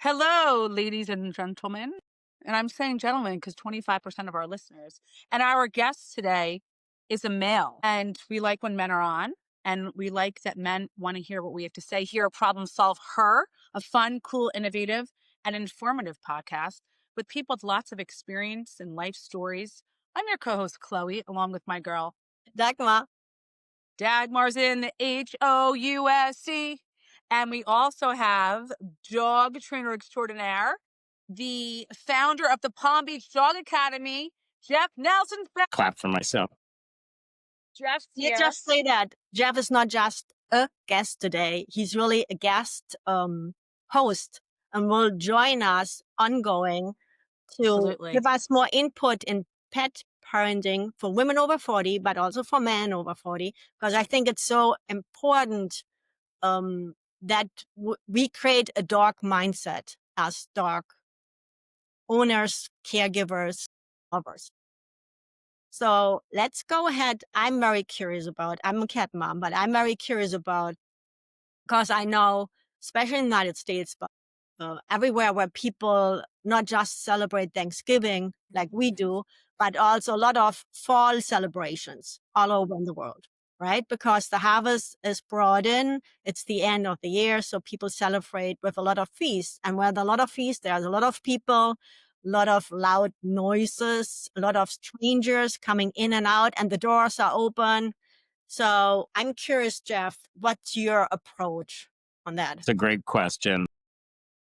Hello, ladies and gentlemen. And I'm saying gentlemen because 25% of our listeners. And our guest today is a male. And we like when men are on. And we like that men want to hear what we have to say. Here, Problem Solve Her, a fun, cool, innovative, and informative podcast with people with lots of experience and life stories. I'm your co-host, Chloe, along with my girl, Dagmar. Dagmar's in the HOUSC. And we also have dog trainer extraordinaire, the founder of the Palm Beach Dog Academy, Jeff Nelson. Clap for myself. Jeff's Yeah, here. just say that. Jeff is not just a guest today. He's really a guest host and will join us ongoing to Absolutely. give us more input in pet parenting for women over 40, but also for men over 40, because I think it's so important that we create a dog mindset as dog owners, caregivers, lovers. So let's go ahead. I'm a cat mom, but I'm very curious about, because I know, especially in the United States, but everywhere where people not just celebrate Thanksgiving like we do, but also a lot of fall celebrations all over the world, right? Because the harvest is brought in, it's the end of the year, so people celebrate with a lot of feasts. And with a lot of feasts, there's a lot of people, a lot of loud noises, a lot of strangers coming in and out, and the doors are open. So I'm curious, Jeff, what's your approach on that? It's a great question.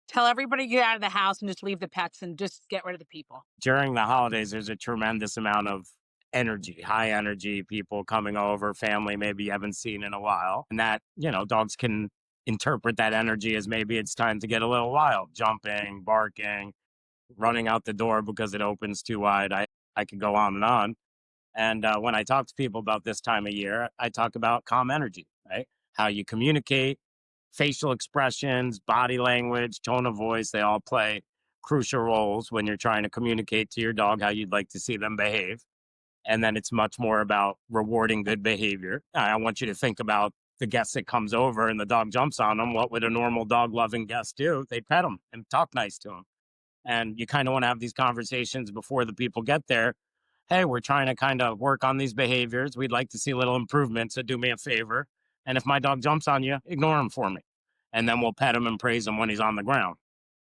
Tell everybody to get out of the house and just leave the pets and just get rid of the people. During the holidays, there's a tremendous amount of energy, high energy, people coming over, family maybe you haven't seen in a while. And that, dogs can interpret that energy as maybe it's time to get a little wild, jumping, barking, running out the door because it opens too wide. I could go on and on. And when I talk to people about this time of year, I talk about calm energy, right? How you communicate, facial expressions, body language, tone of voice, they all play crucial roles when you're trying to communicate to your dog how you'd like to see them behave. And then it's much more about rewarding good behavior. I want you to think about the guest that comes over and the dog jumps on them. What would a normal dog-loving guest do? They'd pet them and talk nice to them. And you kind of want to have these conversations before the people get there. Hey, we're trying to kind of work on these behaviors. We'd like to see a little improvement, so do me a favor. And if my dog jumps on you, ignore him for me. And then we'll pet him and praise him when he's on the ground.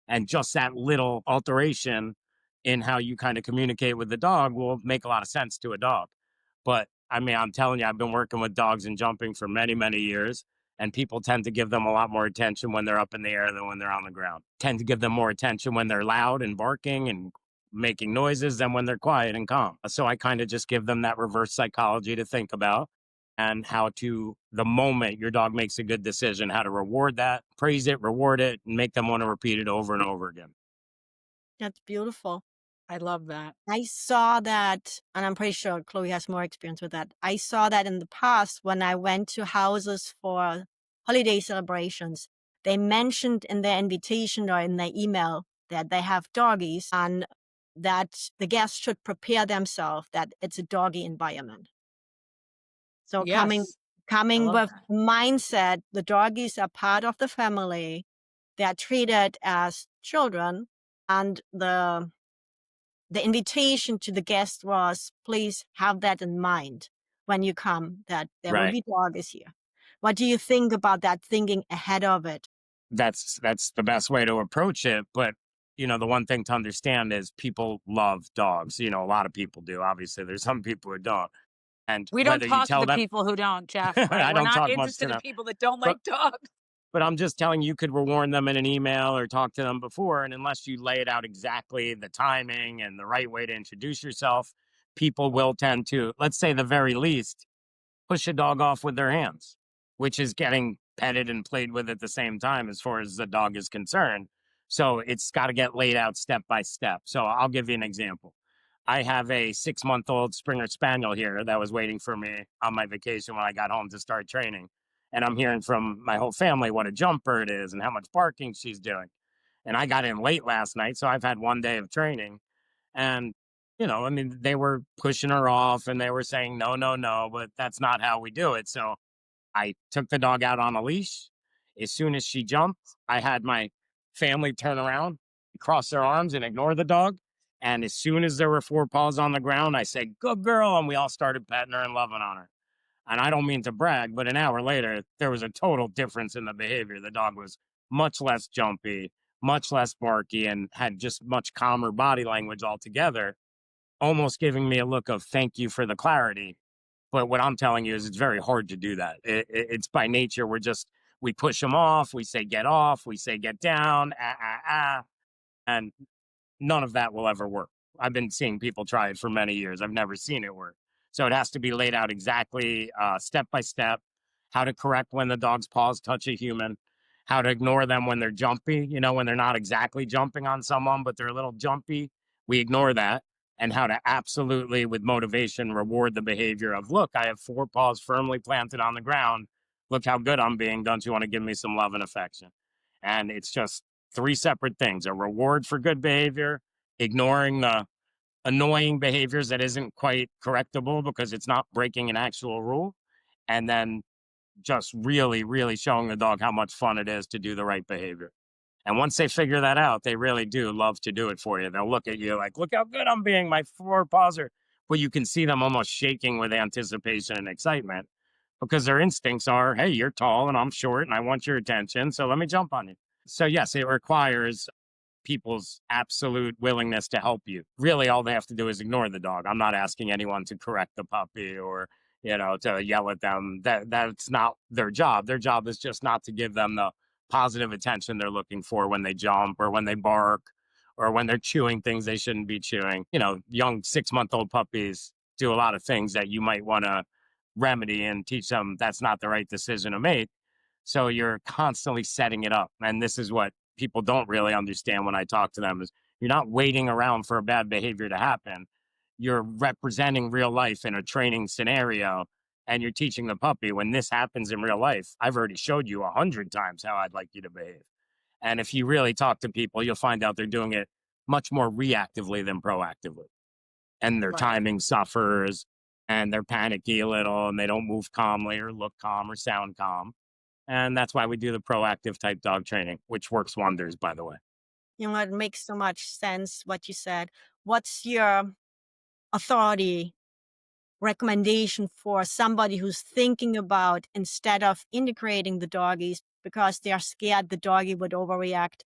And just that little alteration in how you kind of communicate with the dog will make a lot of sense to a dog. But I mean, I'm telling you, I've been working with dogs and jumping for many, many years. And people tend to give them a lot more attention when they're up in the air than when they're on the ground. Tend to give them more attention when they're loud and barking and making noises than when they're quiet and calm. So I kind of just give them that reverse psychology to think about, and how to, the moment your dog makes a good decision, how to reward that, praise it, reward it, and make them want to repeat it over and over again. That's beautiful. I love that. I saw that, and I'm pretty sure Chloe has more experience with that. I saw that in the past when I went to houses for holiday celebrations. They mentioned in their invitation or in their email that they have doggies and that the guests should prepare themselves that it's a doggy environment. So Yes. coming love with mindset, the doggies are part of the family. They are treated as children, and the invitation to the guest was, please have that in mind when you come, that there will Right. be doggies here. What do you think about that, thinking ahead of it? That's the best way to approach it. But, the one thing to understand is people love dogs. A lot of people do. Obviously, there's some people who don't. And We don't whether you talk to tell the them, people who don't, Jeff. Right? I We're don't not talk much interested to in them. people that don't But- like dogs. But I'm just telling you, could reward them in an email or talk to them before. And unless you lay it out exactly, the timing and the right way to introduce yourself, people will tend to, let's say the very least, push a dog off with their hands, which is getting petted and played with at the same time as far as the dog is concerned. So it's got to get laid out step by step. So I'll give you an example. I have a 6-month-old Springer Spaniel here that was waiting for me on my vacation when I got home to start training. And I'm hearing from my whole family what a jumper it is and how much barking she's doing. And I got in late last night, so I've had one day of training. And, they were pushing her off and they were saying, no, no, no, but that's not how we do it. So I took the dog out on a leash. As soon as she jumped, I had my family turn around, cross their arms and ignore the dog. And as soon as there were 4 paws on the ground, I say, good girl. And we all started petting her and loving on her. And I don't mean to brag, but an hour later, there was a total difference in the behavior. The dog was much less jumpy, much less barky, and had just much calmer body language altogether, almost giving me a look of thank you for the clarity. But what I'm telling you is it's very hard to do that. It's by nature. We push them off. We say, get off. We say, get down. And none of that will ever work. I've been seeing people try it for many years. I've never seen it work. So it has to be laid out exactly, step by step, how to correct when the dog's paws touch a human, how to ignore them when they're jumpy, when they're not exactly jumping on someone, but they're a little jumpy. We ignore that. And how to absolutely, with motivation, reward the behavior of, look, I have 4 paws firmly planted on the ground. Look how good I'm being. Don't you want to give me some love and affection? And it's just 3 separate things: a reward for good behavior, ignoring the annoying behaviors that isn't quite correctable because it's not breaking an actual rule, and then just really, really showing the dog how much fun it is to do the right behavior. And once they figure that out, they really do love to do it for you. They'll look at you like, look how good I'm being. My 4 paws are, but you can see them almost shaking with anticipation and excitement because their instincts are, hey, you're tall and I'm short and I want your attention. So let me jump on you. So yes, it requires people's absolute willingness to help you. Really, all they have to do is ignore the dog. I'm not asking anyone to correct the puppy or, to yell at them. That's not their job. Their job is just not to give them the positive attention they're looking for when they jump or when they bark or when they're chewing things they shouldn't be chewing. Young 6-month-old puppies do a lot of things that you might want to remedy and teach them that's not the right decision to make. So you're constantly setting it up. And this is what people don't really understand when I talk to them is you're not waiting around for a bad behavior to happen. You're representing real life in a training scenario and you're teaching the puppy when this happens in real life, I've already showed you 100 times how I'd like you to behave. And if you really talk to people, you'll find out they're doing it much more reactively than proactively. And their Right. timing suffers and they're panicky a little and they don't move calmly or look calm or sound calm. And that's why we do the proactive type dog training, which works wonders, by the way. It makes so much sense what you said. What's your authority recommendation for somebody who's thinking about, instead of integrating the doggies because they're scared the doggy would overreact,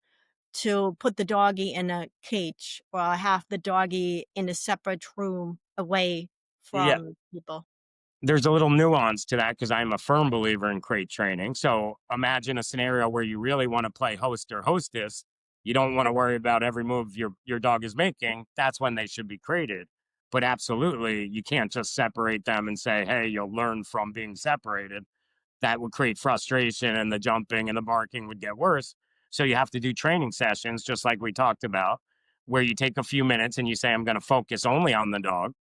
to put the doggy in a cage or have the doggy in a separate room away Yeah. from people? There's a little nuance to that because I'm a firm believer in crate training. So imagine a scenario where you really want to play host or hostess. You don't want to worry about every move your dog is making. That's when they should be crated. But absolutely, you can't just separate them and say, hey, you'll learn from being separated. That would create frustration and the jumping and the barking would get worse. So you have to do training sessions, just like we talked about, where you take a few minutes and you say, I'm going to focus only on the dog.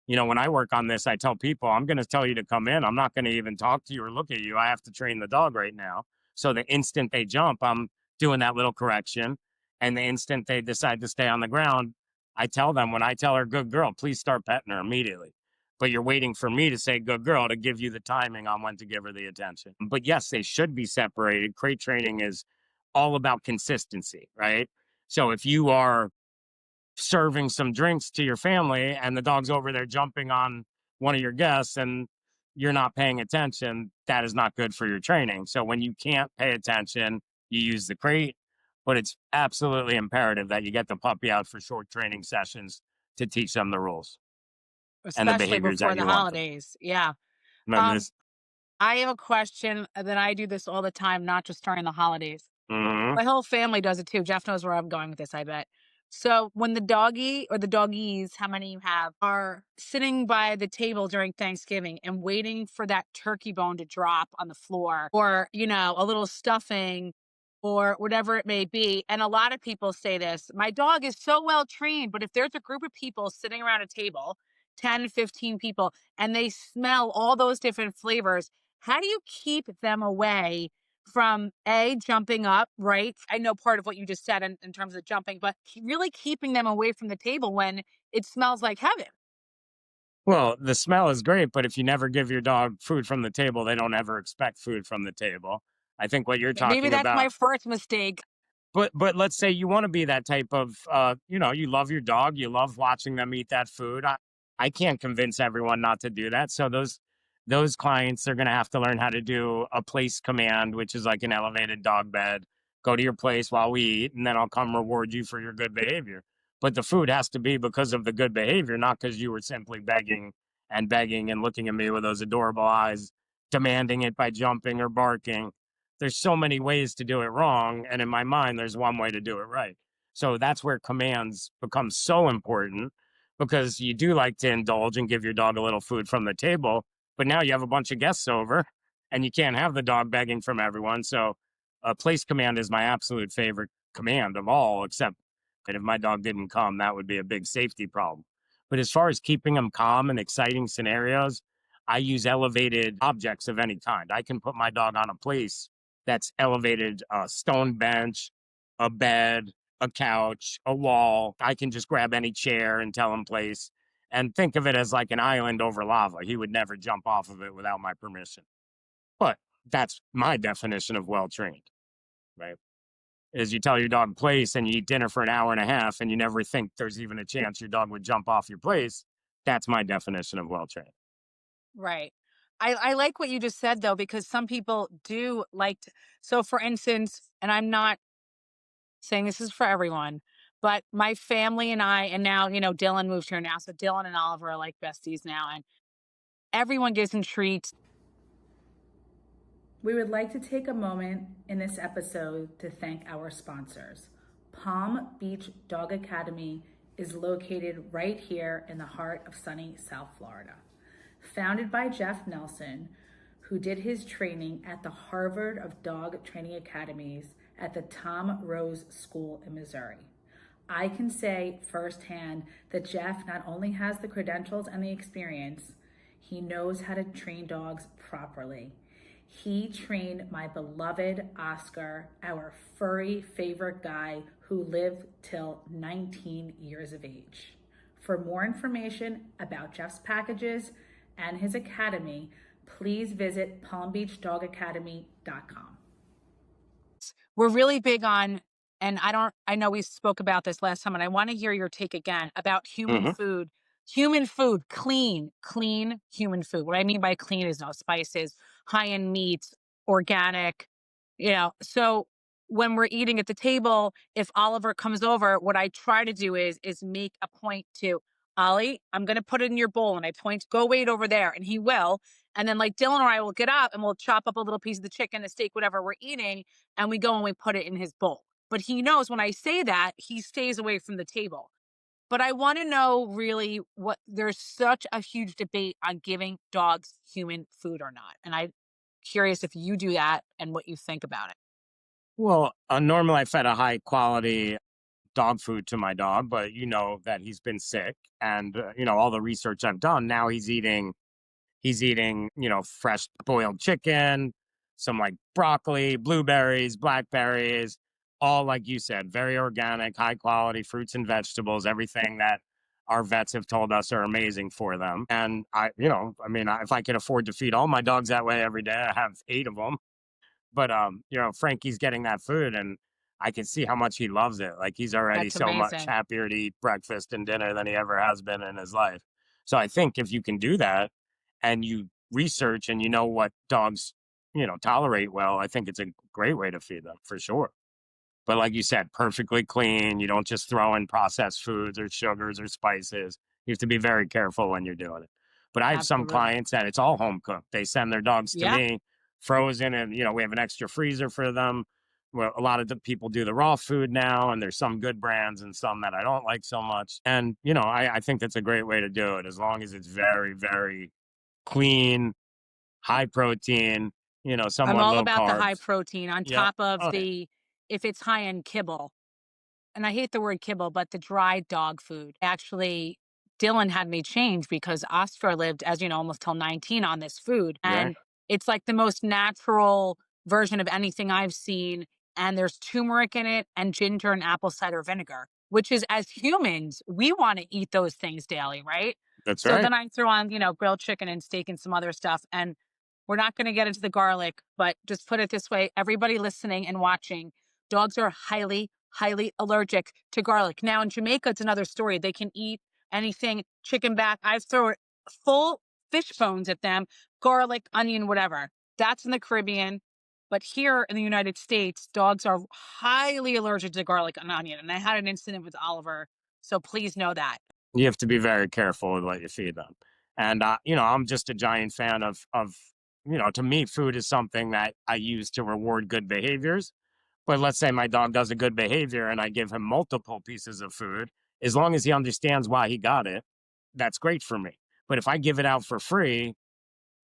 When I work on this, I tell people, I'm going to tell you to come in. I'm not going to even talk to you or look at you. I have to train the dog right now. So the instant they jump, I'm doing that little correction. And the instant they decide to stay on the ground, I tell them, when I tell her, good girl, please start petting her immediately. But you're waiting for me to say, good girl, to give you the timing on when to give her the attention. But yes, they should be separated. Crate training is all about consistency, right? So if you are serving some drinks to your family and the dog's over there jumping on one of your guests and you're not paying attention, that is not good for your training. So when you can't pay attention, you use the crate, but it's absolutely imperative that you get the puppy out for short training sessions to teach them the rules and the Especially behaviors before that the you want them. holidays. Yeah. Remember Um, this? I have a question that I do this all the time, not just during the holidays. Mm-hmm. My whole family does it too. Jeff knows where I'm going with this, I bet. So when the doggy or the doggies, how many you have, are sitting by the table during Thanksgiving and waiting for that turkey bone to drop on the floor or, a little stuffing or whatever it may be. And a lot of people say this, my dog is so well trained, but if there's a group of people sitting around a table, 10, 15 people, and they smell all those different flavors, how do you keep them away from jumping up, right? I know part of what you just said in terms of jumping, but really keeping them away from the table when it smells like heaven. Well, the smell is great, but if you never give your dog food from the table, they don't ever expect food from the table. I think what you're Maybe talking that's my about, first mistake. But let's say you want to be that type of, you love your dog, you love watching them eat that food. I can't convince everyone not to do that. So those clients are going to have to learn how to do a place command, which is like an elevated dog bed. Go to your place while we eat, and then I'll come reward you for your good behavior. But the food has to be because of the good behavior, not because you were simply begging and looking at me with those adorable eyes, demanding it by jumping or barking. There's so many ways to do it wrong. And in my mind, there's one way to do it right. So that's where commands become so important, because you do like to indulge and give your dog a little food from the table. But now you have a bunch of guests over and you can't have the dog begging from everyone. So a place command is my absolute favorite command of all, except that if my dog didn't come, that would be a big safety problem. But as far as keeping them calm in exciting scenarios, I use elevated objects of any kind. I can put my dog on a place that's elevated, a stone bench, a bed, a couch, a wall. I can just grab any chair and tell him place, and think of it as like an island over lava. He would never jump off of it without my permission. But that's my definition of well trained, right? Is you tell your dog place and you eat dinner for an hour and a half and you never think there's even a chance your dog would jump off your place. That's my definition of well trained. Right. I like what you just said though, because some people do like so for instance, and I'm not saying this is for everyone, but my family and I, and now, Dylan moved here now. So Dylan and Oliver are like besties now, and everyone gives him treats. We would like to take a moment in this episode to thank our sponsors. Palm Beach Dog Academy is located right here in the heart of sunny South Florida. Founded by Jeff Nelson, who did his training at the Harvard of Dog Training Academies at the Tom Rose School in Missouri. I can say firsthand that Jeff not only has the credentials and the experience, he knows how to train dogs properly. He trained my beloved Oscar, our furry favorite guy who lived till 19 years of age. For more information about Jeff's packages and his academy, please visit palmbeachdogacademy.com. We're really big on, and I know we spoke about this last time, and I want to hear your take again about human food. Human food, clean human food. What I mean by clean is no spices, high-end meats, organic, So when we're eating at the table, if Oliver comes over, what I try to do is make a point to, Ollie, I'm going to put it in your bowl, and I point, go wait over there, and he will. And then like Dylan or I will get up and we'll chop up a little piece of the chicken, the steak, whatever we're eating, and we go and we put it in his bowl. But he knows when I say that, he stays away from the table. But I want to know really there's such a huge debate on giving dogs human food or not. And I'm curious if you do that and what you think about it. Well, normally I fed a high quality dog food to my dog, but that he's been sick, and all the research I've done, now he's eating, fresh boiled chicken, some like broccoli, blueberries, blackberries, all like you said, very organic, high quality fruits and vegetables, everything that our vets have told us are amazing for them. And if I could afford to feed all my dogs that way every day, I have 8 of them. But Frankie's getting that food, and I can see how much he loves it. Like, he's already That's so much amazing. happier to eat breakfast and dinner than he ever has been in his life. So I think if you can do that and you research and you know what dogs, tolerate well, I think it's a great way to feed them for sure. But like you said, perfectly clean. You don't just throw in processed foods or sugars or spices. You have to be very careful when you're doing it. But I have some Absolutely. clients that it's all home cooked. They send their dogs to Yeah. me frozen, and we have an extra freezer for them. Well, a lot of the people do the raw food now, and there's some good brands and some that I don't like so much. And I think that's a great way to do it, as long as it's very, very clean, high protein, I'm somewhat all low about the high carbs. protein on Yeah. top of Oh, yeah. if it's high end kibble. And I hate the word kibble, but the dry dog food. Actually, Dylan had me change because Oscar lived, as you know, almost till 19 on this food. Right. And it's like the most natural version of anything I've seen. And there's turmeric in it and ginger and apple cider vinegar, which is, as humans, we want to eat those things daily, right? That's So right. then I threw on, grilled chicken and steak and some other stuff. And we're not going to get into the garlic, but just put it this way, everybody listening and watching, Dogs are highly, highly allergic to garlic. Now in Jamaica, it's another story. They can eat anything, chicken back. I throw full fish bones at them, garlic, onion, whatever. That's in the Caribbean. But here in the United States, dogs are highly allergic to garlic and onion. And I had an incident with Oliver. So please know that. You have to be very careful with what you feed them. And, I'm just a giant fan of, to me, food is something that I use to reward good behaviors. But let's say my dog does a good behavior and I give him multiple pieces of food, as long as he understands why he got it, that's great for me. But if I give it out for free,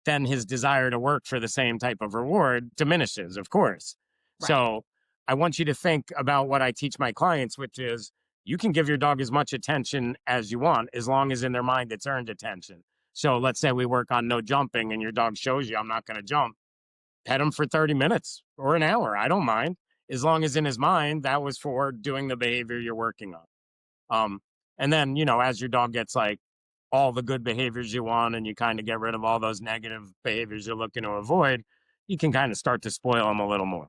then his desire to work for the same type of reward diminishes, of course. Right. So I want you to think about what I teach my clients, which is you can give your dog as much attention as you want, as long as in their mind it's earned attention. So let's say we work on no jumping and your dog shows you I'm not going to jump. Pet him for 30 minutes or an hour. I don't mind, as long as in his mind that was for doing the behavior you're working on. And then, as your dog gets like all the good behaviors you want and you kind of get rid of all those negative behaviors you're looking to avoid, you can kind of start to spoil them a little more.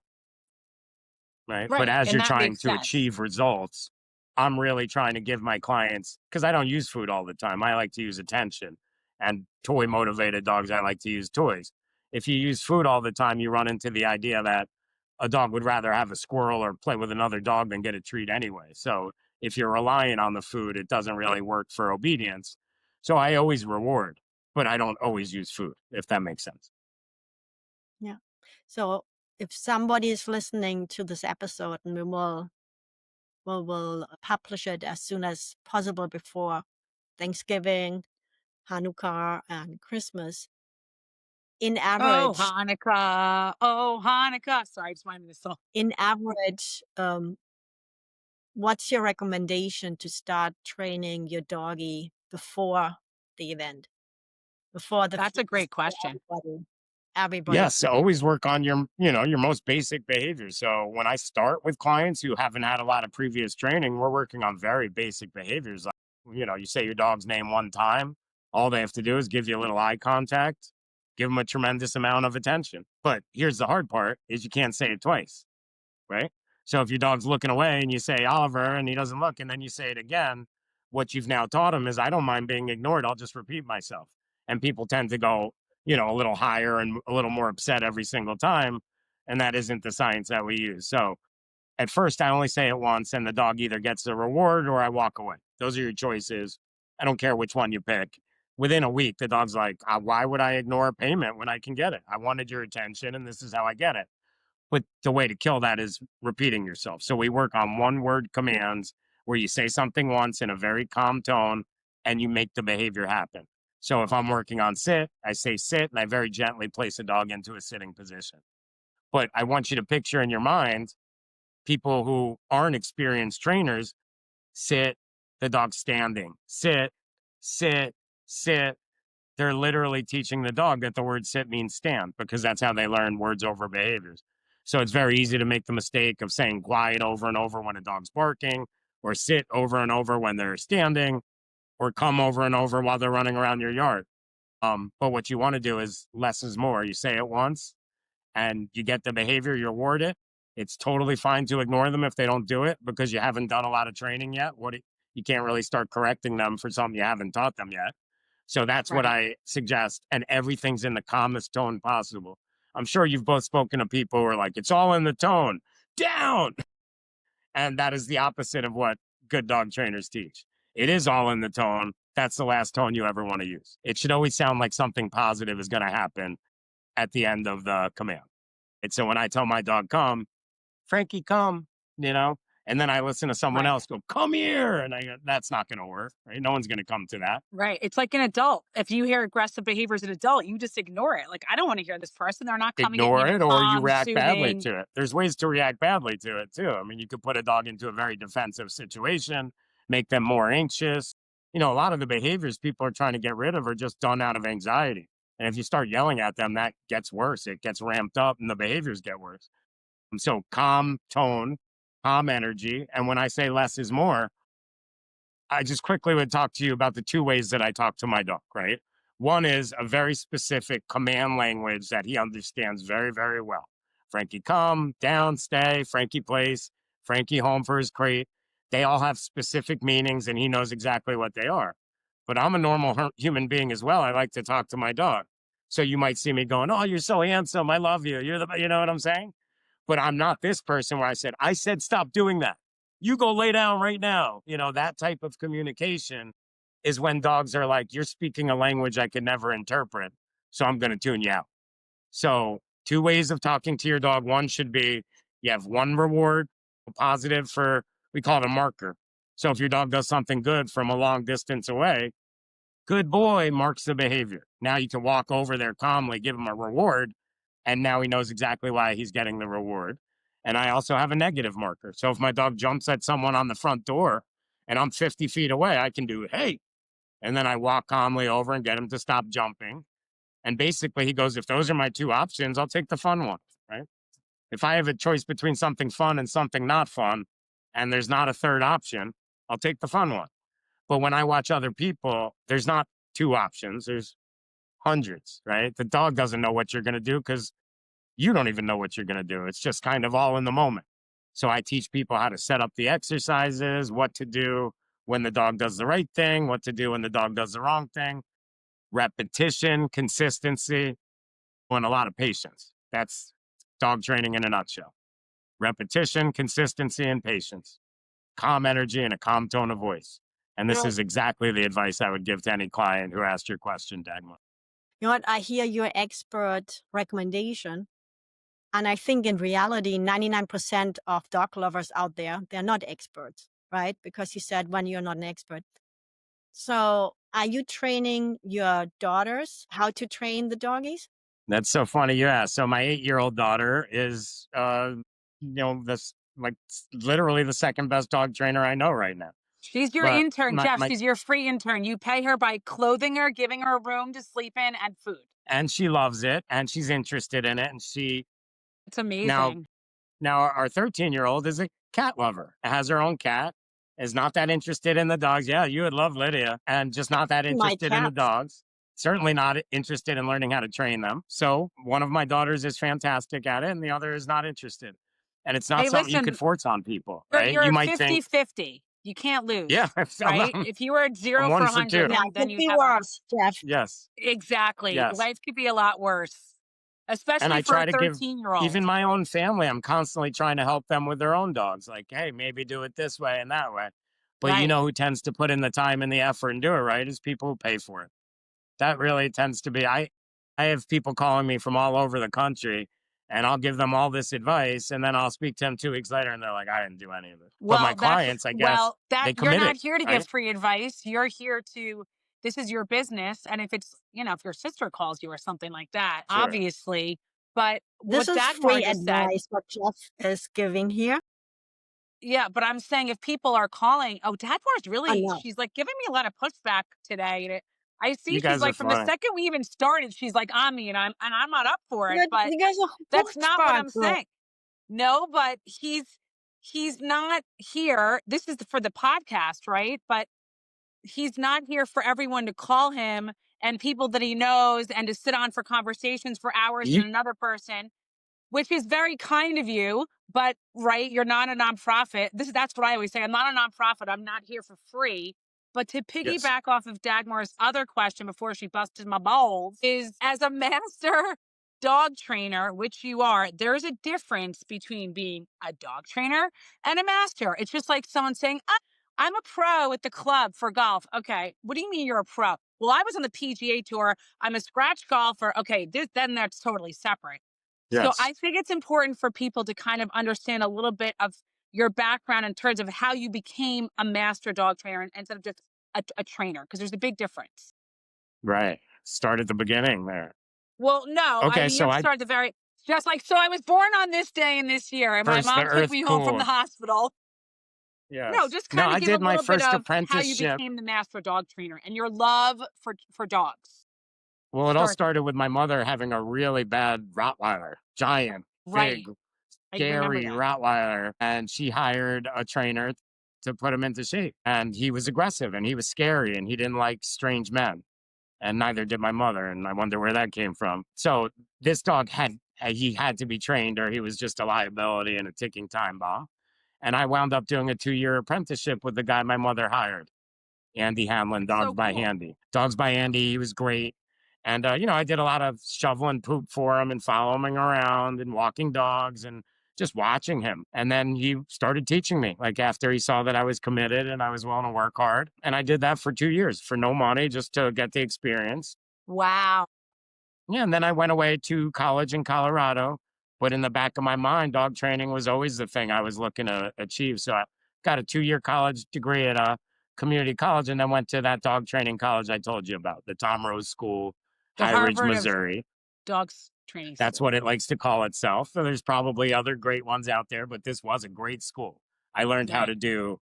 Right. But as and you're that trying makes to sense. achieve results, I'm really trying to give my clients, because I don't use food all the time. I like to use attention, and toy motivated dogs, I like to use toys. If you use food all the time, you run into the idea that a dog would rather have a squirrel or play with another dog than get a treat anyway. So if you're relying on the food, it doesn't really work for obedience. So I always reward, but I don't always use food, if that makes sense. Yeah. So if somebody is listening to this episode, and we will publish it as soon as possible before Thanksgiving, Hanukkah, and Christmas. In Oh, average, Hanukkah. Oh, Hanukkah. Sorry, I just wanted to song. in average, what's your recommendation to start training your doggy before the event? Before the That's a feast, great before question. everybody. Yes, always work on your most basic behaviors. So when I start with clients who haven't had a lot of previous training, we're working on very basic behaviors. Like, you say your dog's name one time, all they have to do is give you a little eye contact, give them a tremendous amount of attention. But here's the hard part is you can't say it twice, right? So if your dog's looking away and you say Oliver and he doesn't look and then you say it again, what you've now taught him is I don't mind being ignored. I'll just repeat myself. And people tend to go, a little higher and a little more upset every single time. And that isn't the science that we use. So at first, I only say it once and the dog either gets the reward or I walk away. Those are your choices. I don't care which one you pick. Within a week, the dog's like, why would I ignore a payment when I can get it? I wanted your attention and this is how I get it. But the way to kill that is repeating yourself. So we work on one word commands where you say something once in a very calm tone and you make the behavior happen. So if I'm working on sit, I say sit and I very gently place a dog into a sitting position. But I want you to picture in your mind people who aren't experienced trainers sit, the dog standing, sit, sit, sit. They're literally teaching the dog that the word sit means stand because that's how they learn words over behaviors. So it's very easy to make the mistake of saying quiet over and over when a dog's barking, or sit over and over when they're standing, or come over and over while they're running around your yard. But what you want to do is less is more. You say it once and you get the behavior, you reward it. It's totally fine to ignore them if they don't do it because you haven't done a lot of training yet. You can't really start correcting them for something you haven't taught them yet. So that's what I suggest. And everything's in the calmest tone possible. I'm sure you've both spoken to people who are like, it's all in the tone, down. And that is the opposite of what good dog trainers teach. It is all in the tone. That's the last tone you ever want to use. It should always sound like something positive is going to happen at the end of the command. And so when I tell my dog, come, Frankie, come, and then I listen to someone else go, come here. And I go, that's not going to work, right? No one's going to come to that. Right. It's like an adult. If you hear aggressive behavior as an adult, you just ignore it. Like, I don't want to hear this person. They're not coming Ignore at me it, or you calm, react badly soothing. to it. There's ways to react badly to it too. I mean, you could put a dog into a very defensive situation, make them more anxious. A lot of the behaviors people are trying to get rid of are just done out of anxiety. And if you start yelling at them, that gets worse. It gets ramped up and the behaviors get worse. So calm tone, calm energy. And when I say less is more, I just quickly would talk to you about the two ways that I talk to my dog, right? One is a very specific command language that he understands very, very well. Frankie, come, down, stay, Frankie, place. Frankie home for his crate. They all have specific meanings and he knows exactly what they are. But I'm a normal human being as well. I like to talk to my dog. So you might see me going, oh, you're so handsome. I love you. You know what I'm saying? But I'm not this person where I said, stop doing that. You go lay down right now. You know, that type of communication is when dogs are like, you're speaking a language I could never interpret. So I'm going to tune you out. So 2 ways of talking to your dog. One should be you have one reward, positive for, we call it a marker. So if your dog does something good from a long distance away, good boy marks the behavior. Now you can walk over there calmly, give him a reward, and now he knows exactly why he's getting the reward. And I also have a negative marker. So if my dog jumps at someone on the front door and I'm 50 feet away, I can do, hey, and then I walk calmly over and get him to stop jumping. And basically he goes, if those are my 2 options, I'll take the fun one, right? If I have a choice between something fun and something not fun, and there's not a third option, I'll take the fun one. But when I watch other people, there's not 2 options, there's hundreds, right? The dog doesn't know what you're going to do because you don't even know what you're going to do. It's just kind of all in the moment. So I teach people how to set up the exercises, what to do when the dog does the right thing, what to do when the dog does the wrong thing, repetition, consistency, and a lot of patience. That's dog training in a nutshell. Repetition, consistency, and patience. Calm energy and a calm tone of voice. And this is exactly the advice I would give to any client who asked your question, Dagmar. You know what? I hear your expert recommendation. And I think in reality, 99% of dog lovers out there, they're not experts, right? Because you said when you're not an expert. So are you training your daughters how to train the doggies? That's so funny you asked. So my 8-year-old daughter is, this like literally the second best dog trainer I know right now. She's your intern, Jeff. She's your free intern. You pay her by clothing her, giving her a room to sleep in, and food. And she loves it, and she's interested in it, and it's amazing. Now our 13-year-old is a cat lover. Has her own cat. Is not that interested in the dogs. Yeah, you would love Lydia, and just not that interested in the dogs. Certainly not interested in learning how to train them. So one of my daughters is fantastic at it, and the other is not interested. And it's not something you could force on people, right? You might 50-50. You can't lose. Yeah. Right? If you were at 0 for 100, then you have worse, Jeff. Yes. Exactly. Yes. Life could be a lot worse. Especially and I for try a 13-year-old. Even my own family, I'm constantly trying to help them with their own dogs. Like, hey, maybe do it this way and that way. But you know who tends to put in the time and the effort and do it right is people who pay for it. That really tends to be, I have people calling me from all over the country and I'll give them all this advice and then I'll speak to them 2 weeks later and they're like, I didn't do any of it. Well, but my clients, I guess, they committed. You're not here to give free advice. You're here to, this is your business. And if it's, if your sister calls you or something like that, obviously. But this is free advice what Jeff is giving here. Yeah, but I'm saying if people are calling, Dagmar's really, she's like giving me a lot of pushback today. I see she's like from the second we even started, she's like on me and I'm not up for it. But that's not what I'm saying. No, but he's not here. This is for the podcast, right? But he's not here for everyone to call him and people that he knows and to sit on for conversations for hours with another person, which is very kind of you. But you're not a nonprofit. That's what I always say. I'm not a nonprofit. I'm not here for free. But to piggyback off of Dagmar's other question before she busted my balls is, as a master dog trainer, which you are, there's a difference between being a dog trainer and a master. It's just like someone saying, I'm a pro at the club for golf. Okay, what do you mean you're a pro? Well, I was on the PGA Tour. I'm a scratch golfer. Okay, then that's totally separate. Yes. So I think it's important for people to kind of understand a little bit of your background in terms of how you became a master dog trainer instead of just a trainer, because there's a big difference. Right. Start at the beginning there. Well, no. Okay, so you start just like, so I was born on this day in this year, and my mom took me home from the hospital. Yeah. No, just kind of give a little bit of how you apprenticeship. became the master dog trainer and your love for dogs. Well, it all started with my mother having a really bad Rottweiler, giant, big, scary Rottweiler. And she hired a trainer to put him into shape. And he was aggressive and he was scary and he didn't like strange men. And neither did my mother. And I wonder where that came from. So this dog had to be trained or he was just a liability and a ticking time bomb. And I wound up doing a 2-year apprenticeship with the guy my mother hired, Andy Hanlon, So Dogs by cool. Andy. Dogs by Andy, he was great. And, I did a lot of shoveling poop for him and following him around and walking dogs and just watching him. And then he started teaching me, like after he saw that I was committed and I was willing to work hard. And I did that for 2 years for no money, just to get the experience. Wow. Yeah, and then I went away to college in Colorado. But in the back of my mind, dog training was always the thing I was looking to achieve. So I got a 2-year college degree at a community college and then went to that dog training college I told you about, the Tom Rose School, The High Ridge, Harvard of Missouri. dogs training That's school. what it likes to call itself. So there's probably other great ones out there, but this was a great school. I learned how Right. to do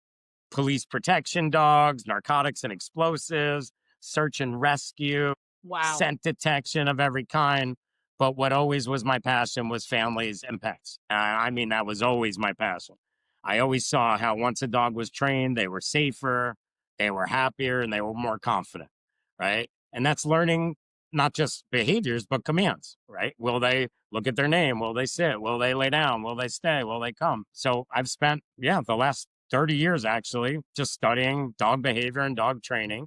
police protection dogs, narcotics and explosives, search and rescue, Wow. scent detection of every kind. But what always was my passion was families and pets. I mean, that was always my passion. I always saw how once a dog was trained, they were safer, they were happier, and they were more confident, right? And that's learning not just behaviors, but commands, right? Will they look at their name? Will they sit? Will they lay down? Will they stay? Will they come? So I've spent, the last 30 years actually just studying dog behavior and dog training.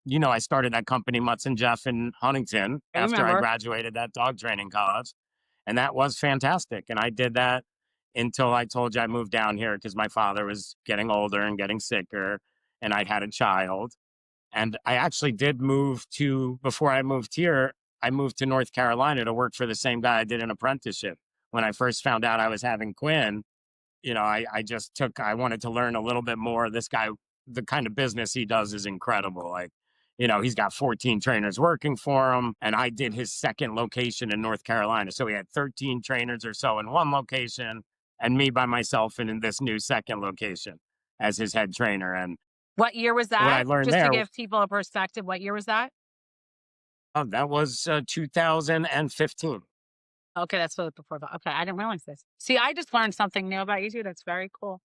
I started that company, Mutts and Jeff, in Huntington I after I remember. graduated that dog training college. And that was fantastic. And I did that until I told you I moved down here because my father was getting older and getting sicker and I'd had a child. And I actually did before I moved here, I moved to North Carolina to work for the same guy I did an apprenticeship. When I first found out I was having Quinn, I wanted to learn a little bit more. This guy, the kind of business he does is incredible. Like, he's got 14 trainers working for him. And I did his second location in North Carolina. So he had 13 trainers or so in one location and me by myself in this new second location as his head trainer. And What year was what I that? learned Just to there, give people a perspective, what year was that? that was 2015. Okay, that's before. Okay, I didn't realize this. See, I just learned something new about you too. That's very cool.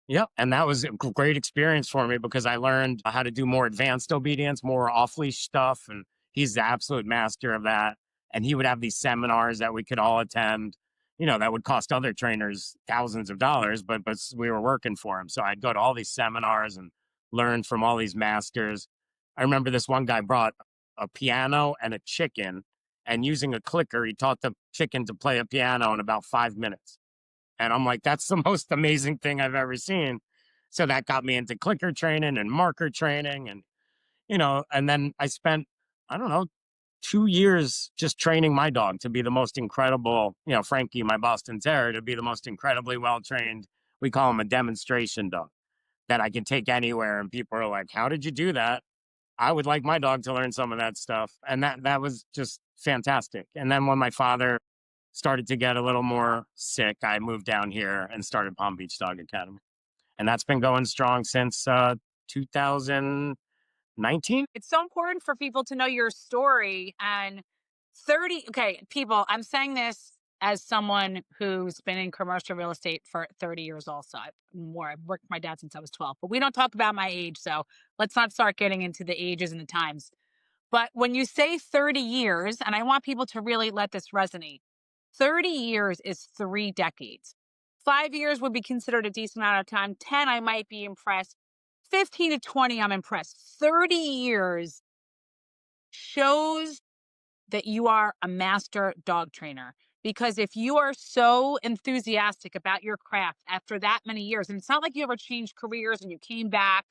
Yep. And that was a great experience for me because I learned how to do more advanced obedience, more off leash stuff. And he's the absolute master of that. And he would have these seminars that we could all attend, that would cost other trainers thousands of dollars, but we were working for him. So I'd go to all these seminars and learn from all these masters. I remember this one guy brought a piano and a chicken, and using a clicker, he taught the chicken to play a piano in about 5 minutes. And I'm like, that's the most amazing thing I've ever seen. So that got me into clicker training and marker training. And, and then I spent, I don't know, 2 years just training my dog to be the most incredible, Frankie, my Boston Terrier, to be the most incredibly well-trained. We call him a demonstration dog that I can take anywhere. And people are like, how did you do that? I would like my dog to learn some of that stuff. And that was just fantastic. And then when my father started to get a little more sick, I moved down here and started Palm Beach Dog Academy. And that's been going strong since 2019. It's so important for people to know your story. And okay, people, I'm saying this as someone who's been in commercial real estate for 30 years also. I've worked with my dad since I was 12, but we don't talk about my age. So let's not start getting into the ages and the times. But when you say 30 years, and I want people to really let this resonate, 30 years is 3 decades. 5 years would be considered a decent amount of time. 10, I might be impressed. 15 to 20, I'm impressed. 30 years shows that you are a master dog trainer. Because if you are so enthusiastic about your craft after that many years, and it's not like you ever changed careers and you came back,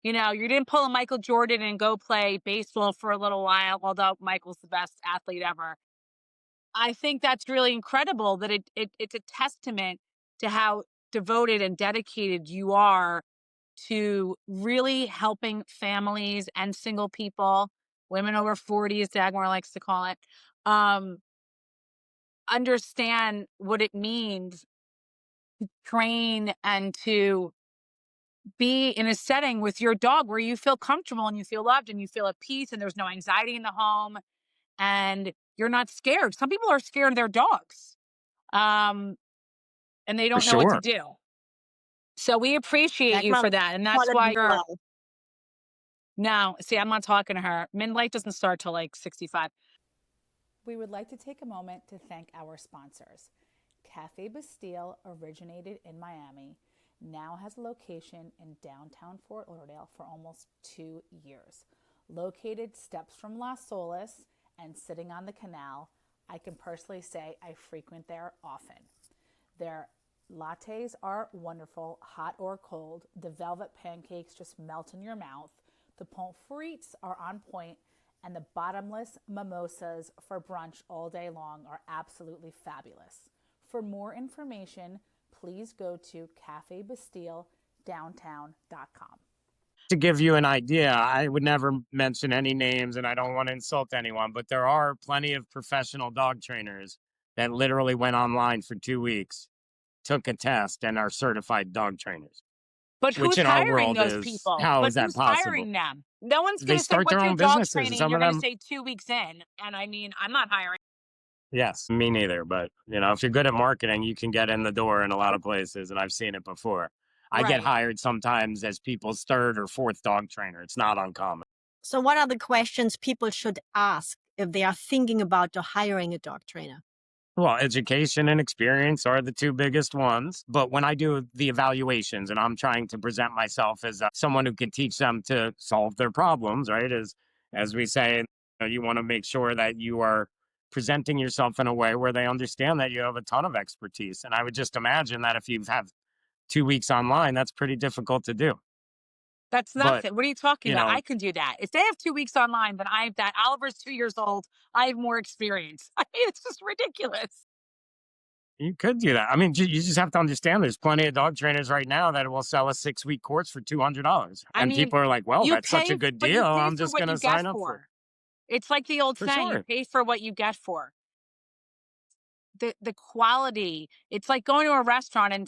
you didn't pull a Michael Jordan and go play baseball for a little while, although Michael's the best athlete ever. I think that's really incredible that it's a testament to how devoted and dedicated you are to really helping families and single people, women over 40, as Dagmar likes to call it, understand what it means to train and to be in a setting with your dog where you feel comfortable and you feel loved and you feel at peace and there's no anxiety in the home and you're not scared. Some people are scared of their dogs, and they For don't know what to sure. do. So we appreciate you Dagmar, for that. And that's quality why you're... well. No, see, I'm not talking to her. Midlife doesn't start till like 65. We would like to take a moment to thank our sponsors. Cafe Bastille originated in Miami, now has a location in downtown Fort Lauderdale for almost 2 years. Located steps from Las Solas and sitting on the canal, I can personally say I frequent there often. Their lattes are wonderful, hot or cold. The velvet pancakes just melt in your mouth. The pommes frites are on point, and the bottomless mimosas for brunch all day long are absolutely fabulous. For more information, please go to cafebastilledowntown.com. To give you an idea, I would never mention any names and I don't want to insult anyone, but there are plenty of professional dog trainers that literally went online for 2 weeks, took a test, and are certified dog trainers. But Which who's in our hiring world those is, people? how But is that who's possible? hiring them? No one's They going to say, start what's their your own dog businesses. training? And Some you're of going to them, say 2 weeks in. And I mean, I'm not hiring. yes, me neither. But, if you're good at marketing, you can get in the door in a lot of places. And I've seen it before. I get Right. hired sometimes as people's third or fourth dog trainer. It's not uncommon. So what are the questions people should ask if they are thinking about hiring a dog trainer? Well, education and experience are the two biggest ones. But when I do the evaluations and I'm trying to present myself as someone who can teach them to solve their problems, right? As we say, you want to make sure that you are presenting yourself in a way where they understand that you have a ton of expertise. And I would just imagine that if you have 2 weeks online, that's pretty difficult to do. That's But, nothing. What are you talking you about? know, I can do that. If they have 2 weeks online, then Oliver's 2 years old. I have more experience. I mean, it's just ridiculous. you could do that. I mean, you just have to understand there's plenty of dog trainers right now that will sell a 6-week course for $200. I And mean, people are like, well, you that's such pay, a good but you deal. pay I'm for just what going you to get sign up for it. for. It's like the old For saying, you sure. pay for what you get for. The quality. It's like going to a restaurant and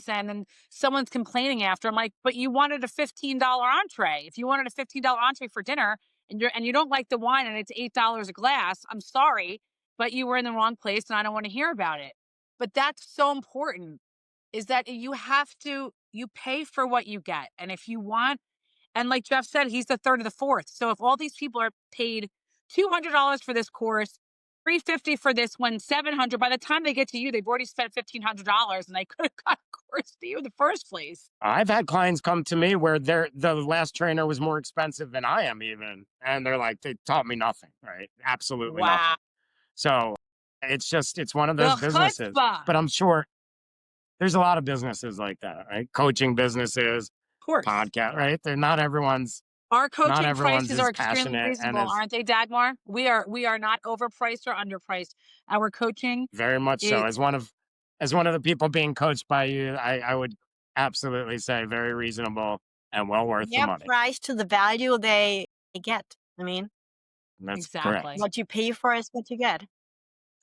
someone's complaining after. I'm like, but you wanted a $15 entree. If you wanted a $15 entree for dinner and you don't like the wine and it's $8 a glass, I'm sorry, but you were in the wrong place and I don't want to hear about it. But that's so important, is that you pay for what you get. And if you want, and like Jeff said, he's the third of the fourth. So if all these people are paid $200 for this course, $350 for this one, $700, by the time they get to you, they've already spent $1,500 and they could have got a course to you in the first place. I've had clients come to me where the last trainer was more expensive than I am even. And they're like, they taught me nothing, right? Absolutely Wow. nothing. So it's one of The those businesses. chutzpah. But I'm sure there's a lot of businesses like that, right? Coaching businesses, Of course. podcast, right? They're not everyone's Our coaching everyone's prices as are extremely passionate and reasonable, as aren't they, Dagmar? We are not overpriced or underpriced. Our coaching very much so. is As one of the people being coached by you, I would absolutely say very reasonable and well worth the Yeah, money. price to the value they get. I mean, That's exactly correct. what you pay for is what you get.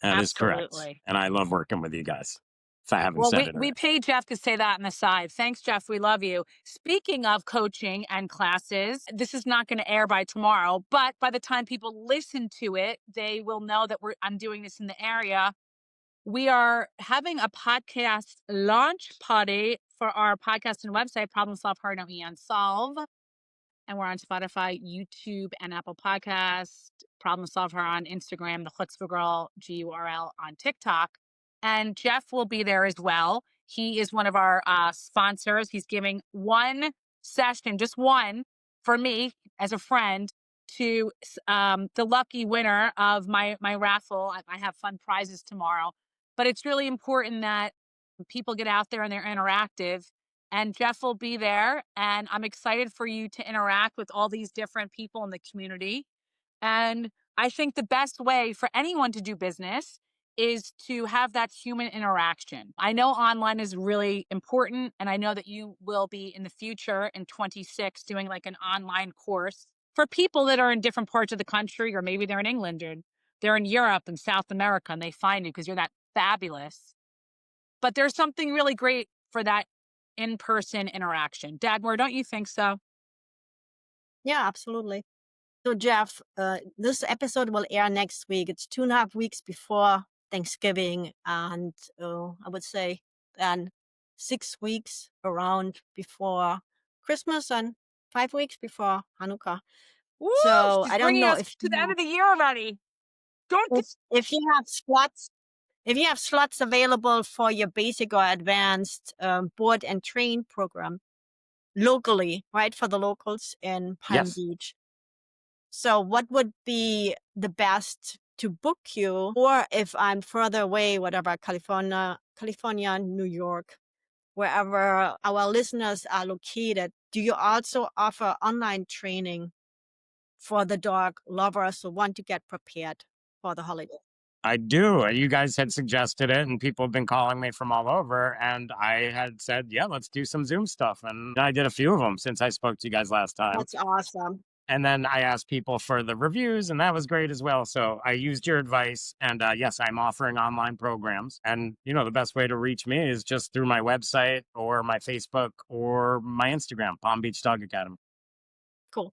That is correct. Absolutely. And I love working with you guys. If I haven't Well, said we it we already. paid Jeff to say that on the side. Thanks, Jeff. We love you. Speaking of coaching and classes, this is not going to air by tomorrow, but by the time people listen to it, they will know that I'm doing this in the area. We are having a podcast launch party for our podcast and website, ProblemSolvHer.solve. And we're on Spotify, YouTube, and Apple Podcast. Problem Solve Her on Instagram, the Chutzpah Girl, GURL on TikTok. And Jeff will be there as well. He is one of our sponsors. He's giving one session, just one, for me as a friend, to the lucky winner of my raffle. I have fun prizes tomorrow. But it's really important that people get out there and they're interactive. And Jeff will be there. And I'm excited for you to interact with all these different people in the community. And I think the best way for anyone to do business is to have that human interaction. I know online is really important. And I know that you will be in the future in 26 doing like an online course for people that are in different parts of the country, or maybe they're in England or they're in Europe and South America and they find you because you're that fabulous. But there's something really great for that in-person interaction. Dagmar, don't you think so? Yeah, absolutely. So, Jeff, this episode will air next week. It's 2.5 weeks before Thanksgiving, and I would say then 6 weeks around before Christmas and 5 weeks before Hanukkah. Woo! So She's I don't bringing know us to the end of the year already. Don't if you have spots If you have slots available for your basic or advanced board and train program locally, right, for the locals in Palm Yes. Beach. So what would be the best to book you? Or if I'm further away, whatever, California, New York, wherever our listeners are located, do you also offer online training for the dog lovers who want to get prepared for the holiday? I do. You guys had suggested it, and people have been calling me from all over. And I had said, yeah, let's do some Zoom stuff. And I did a few of them since I spoke to you guys last time. That's awesome. And then I asked people for the reviews, and that was great as well. So I used your advice. And yes, I'm offering online programs. And, the best way to reach me is just through my website or my Facebook or my Instagram, Palm Beach Dog Academy. Cool.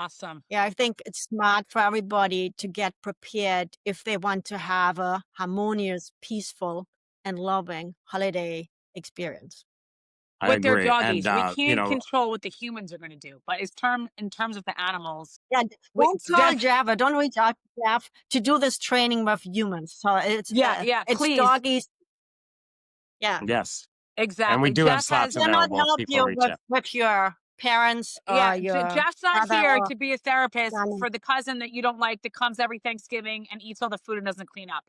Awesome. Yeah, I think it's smart for everybody to get prepared if they want to have a harmonious, peaceful, and loving holiday experience. I With their agree. doggies. And, We can't control what the humans are going to do, but in terms of the animals. Yeah, don't it's call def- Jeff or don't reach out to Jeff to do this training with humans. So it's it's please. doggies. Yeah, yes. Exactly. And we do have Jeff slots has, cannot available if help people you reach out. with your parents or yeah, your Jeff's not brother here or to be a therapist son. for the cousin that you don't like that comes every Thanksgiving and eats all the food and doesn't clean up.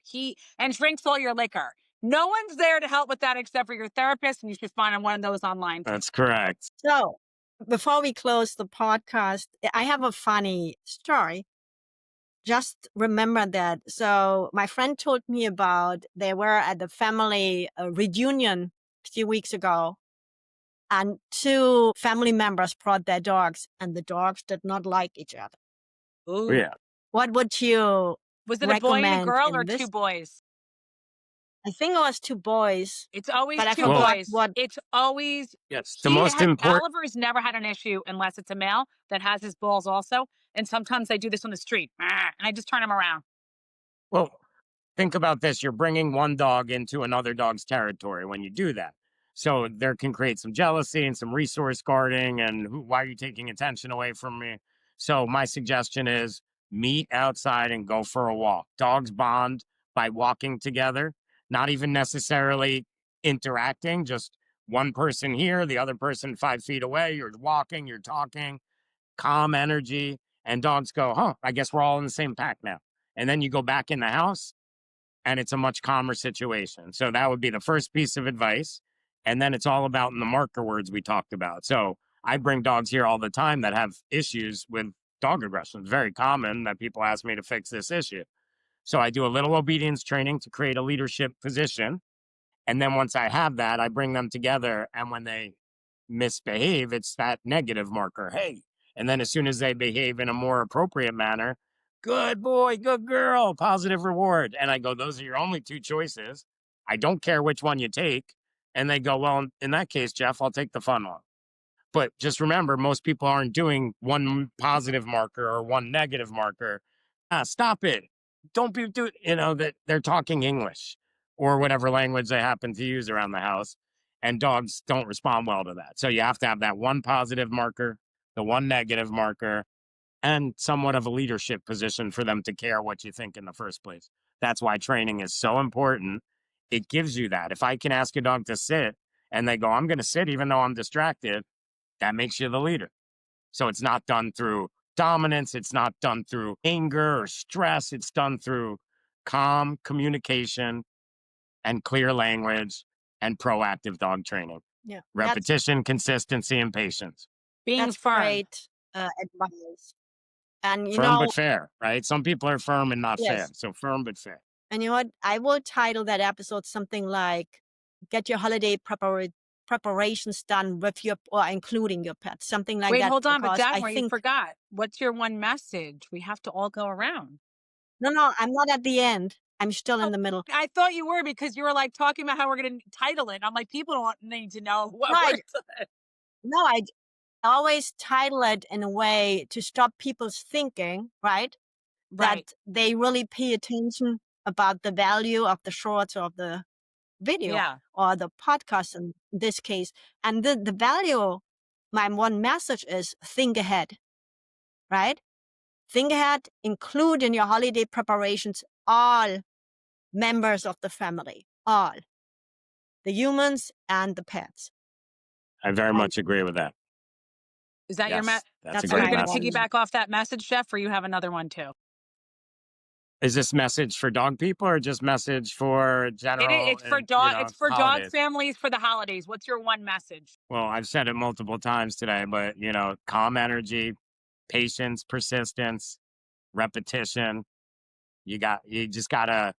And drinks all your liquor. No one's there to help with that except for your therapist, and you should find one of those online. That's correct. So before we close the podcast, I have a funny story. Just remember that. So my friend told me about they were at the family reunion a few weeks ago, and 2 family members brought their dogs, and the dogs did not like each other. Ooh. Yeah. What would you Was it a boy and a recommend girl in or this? 2 boys? I think it was 2 boys. It's always But I 2 forgot boys. what- It's always Yes. The most important. Oliver's never had an issue unless it's a male that has his balls also. And sometimes I do this on the street, and I just turn him around. Well, think about this. You're bringing one dog into another dog's territory when you do that. So there can create some jealousy and some resource guarding. And why are you taking attention away from me? So my suggestion is meet outside and go for a walk. Dogs bond by walking together, not even necessarily interacting, just one person here, the other person 5 feet away. You're walking, you're talking, calm energy. And dogs go, I guess we're all in the same pack now. And then you go back in the house and it's a much calmer situation. So that would be the first piece of advice. And then it's all about in the marker words we talked about. So I bring dogs here all the time that have issues with dog aggression. It's very common that people ask me to fix this issue. So I do a little obedience training to create a leadership position. And then once I have that, I bring them together. And when they misbehave, it's that negative marker. Hey. And then as soon as they behave in a more appropriate manner, good boy, good girl, positive reward. And I go, those are your only 2 choices. I don't care which one you take. And they go, well, in that case, Jeff, I'll take the fun one. But just remember, most people aren't doing one positive marker or one negative marker. Stop it. Don't be doing, that they're talking English or whatever language they happen to use around the house. And dogs don't respond well to that. So you have to have that one positive marker, the one negative marker, and somewhat of a leadership position for them to care what you think in the first place. That's why training is so important. It gives you that. If I can ask a dog to sit and they go, I'm going to sit even though I'm distracted, that makes you the leader. So it's not done through dominance. It's not done through anger or stress. It's done through calm communication and clear language and proactive dog training. Yeah, Repetition, consistency, and patience. Being that's firm. great advice. And Firm but fair, right? Some people are firm and not fair. Yes. So firm but fair. And you know what? I will title that episode something like "Get Your Holiday Preparations Done with your or including your pet." Something like Wait, that. hold on, but because I Dagmar, you think forgot. What's your one message? We have to all go around. no, I'm not at the end. I'm still in the middle. I thought you were because you were like talking about how we're going to title it. I'm like, people don't need to know what Right. we're No, I always title it in a way to stop people's thinking, right? Right. That they really pay attention about the value of the shorts or the video Yeah. or the podcast in this case. And the value, my one message is think ahead, right? Think ahead, include in your holiday preparations all members of the family, all the humans and the pets. I very much agree with that. Is that your Yes, that's a That's Are great you going what I to message. want. piggyback off that message, Jeff, or you have another one too? Is this message for dog people or just message for general? It's for and, you dog. know, It's for dog holidays? families for the holidays. What's your one message? Well, I've said it multiple times today, but calm energy, patience, persistence, repetition. You just gotta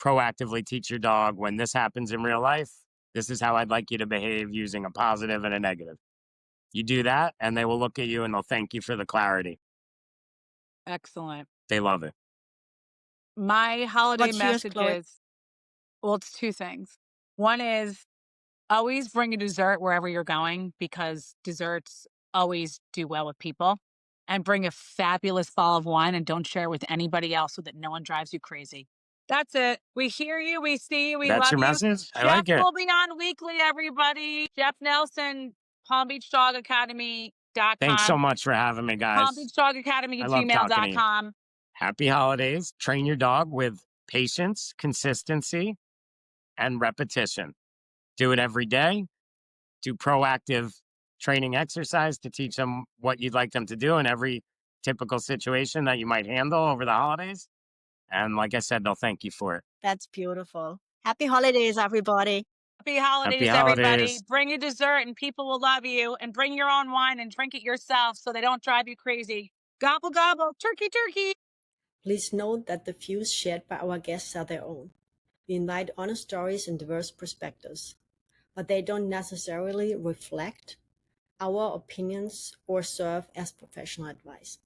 proactively teach your dog when this happens in real life. This is how I'd like you to behave using a positive and a negative. You do that, and they will look at you and they'll thank you for the clarity. Excellent. They love it. My holiday What's yours, message Chloe? is, well, it's two things. One is always bring a dessert wherever you're going because desserts always do well with people. And bring a fabulous bottle of wine and don't share it with anybody else so that no one drives you crazy. That's it. We hear you. We see you. We That's love your you. message? I Jeff like it. will be on weekly, everybody. Jeff Nelson, Palm Beach Dog Academy.com. Thanks so much for having me, Palm Beach guys. Dog Academy I at love talking to you. gmail.com. Happy holidays. Train your dog with patience, consistency, and repetition. Do it every day. Do proactive training exercise to teach them what you'd like them to do in every typical situation that you might handle over the holidays. And like I said, they'll thank you for it. That's beautiful. Happy holidays, everybody. Happy holidays, Happy everybody. holidays. Bring a dessert and people will love you. And bring your own wine and drink it yourself so they don't drive you crazy. Gobble, gobble. Turkey, turkey. Please note that the views shared by our guests are their own. We invite honest stories and diverse perspectives, but they don't necessarily reflect our opinions or serve as professional advice.